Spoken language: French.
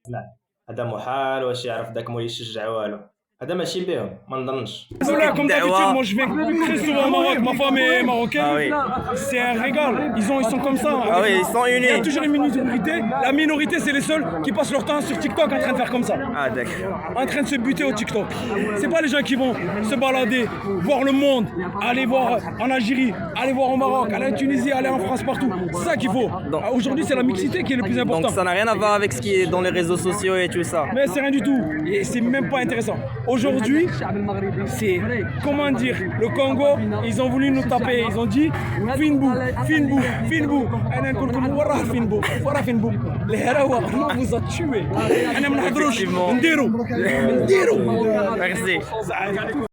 لا، هذا محال واش يعرف داك مول يشجع والو. هذا ماشي بيهم، ما نظنش. Voilà, comme d'habitude, الدعوة. moi je viens très souvent au Maroc, ma femme est marocaine, Ah oui. c'est un régal, ils sont comme ça. Ah oui, ils sont Il y a unis. toujours une minorité, la minorité c'est les seuls qui passent leur temps sur TikTok en train de faire comme ça, Ah d'accord. en train de se buter au TikTok. C'est pas les gens qui vont se balader, voir le monde, aller voir en Algérie, aller voir au Maroc, aller en Tunisie, aller en France, partout. C'est ça qu'il faut. Donc- Aujourd'hui c'est la mixité qui est le plus Donc important. ça n'a rien à voir avec ce qui est dans les réseaux sociaux et tout ça. Mais c'est rien du tout, et c'est même pas intéressant. Aujourd'hui, c'est, comment dire, le Congo, ils ont voulu nous taper, ils ont dit Finbou, Finbou, Finbou. Les Harawa, on vous a tués. Effectivement. Ndiro. Merci.